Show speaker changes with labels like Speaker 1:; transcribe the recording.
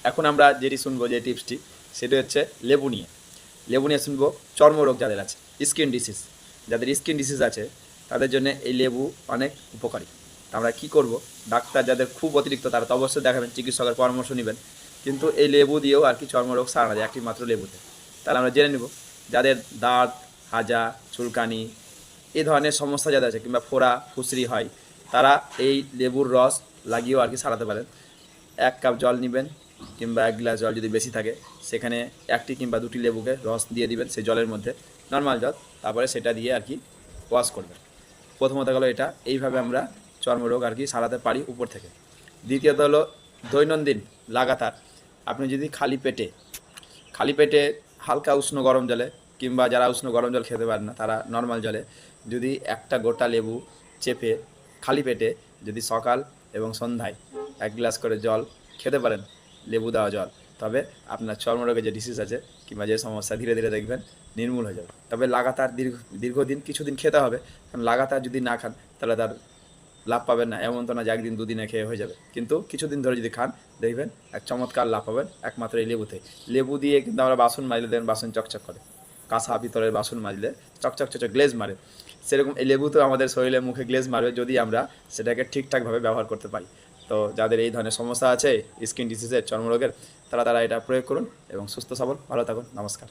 Speaker 1: এখন আমরা যেটি শুনবো যে টিপসটি, সেটি হচ্ছে লেবু নিয়ে শুনবো চর্মরোগ যাদের আছে, স্কিন ডিসিজ, যাদের স্কিন ডিসিজ আছে তাদের জন্য এই লেবু অনেক উপকারী। তা আমরা কী করব, ডাক্তার যাদের খুব অতিরিক্ত তারা তো অবশ্যই দেখাবেন, চিকিৎসকের পরামর্শ নেবেন, কিন্তু এই লেবু দিয়েও আর কি চর্মরোগ সারানো যায় একটি মাত্র লেবুতে। তাহলে আমরা জেনে নেব যাদের দাঁত, হাজা, চুলকানি এই ধরনের সমস্যা যাদের আছে, কিংবা ফোড়া ফুসরি হয়, তারা এই লেবুর রস লাগিয়েও আর কি সারাতে পারেন। 1 কাপ জল নেবেন, কিংবা 1 গ্লাস জল যদি বেশি থাকে, সেখানে 1টি কিংবা 2টি লেবুকে রস দিয়ে দিবেন সেই জলের মধ্যে, নর্মাল জল, তারপরে সেটা দিয়ে আর কি ওয়াশ করবেন। প্রথমত গেলো এটা, এইভাবে আমরা চর্মরোগ আর কি সারাতে পারি উপর থেকে। দ্বিতীয়ত হলো দৈনন্দিন লাগাতার আপনি যদি খালি পেটে হালকা উষ্ণ গরম জলে, কিংবা যারা উষ্ণ গরম জল খেতে পারেন না তারা নর্মাল জলে যদি একটা গোটা লেবু চেপে খালি পেটে যদি সকাল এবং সন্ধ্যায় 1 গ্লাস করে জল খেতে পারেন, লেবু দেওয়া জল, তবে আপনার চর্মরোগের যে ডিসিজ আছে কিংবা যে সমস্যা ধীরে ধীরে দেখবেন নির্মূল হয়ে যাবে। তবে লাগাতার দীর্ঘদিন কিছুদিন খেতে হবে, কারণ লাগাতার যদি না খান তাহলে তার লাভ পাবেন না। এমন তো না যে একদিন দুদিনে খেয়ে হয়ে যাবে, কিন্তু কিছুদিন ধরে যদি খান দেখবেন এক চমৎকার লাভ পাবেন একমাত্র এই লেবুতে। লেবু দিয়ে কিন্তু আমরা বাসন মাজলে দেখবেন বাসন চকচক করে, কাঁসা পিতলের বাসন মাজলে চকচক চকচক গ্লেজ মারে, সেরকম এই লেবুতেও আমাদের শরীরে মুখে গ্লেজ মারবে যদি আমরা সেটাকে ঠিকঠাকভাবে ব্যবহার করতে পারি। তো যাদের এই ধরনের সমস্যা আছে স্কিন ডিসিজের, চর্মরোগের, তারা এটা প্রয়োগ করুন এবং সুস্থ সবল ভালো থাকুন। নমস্কার।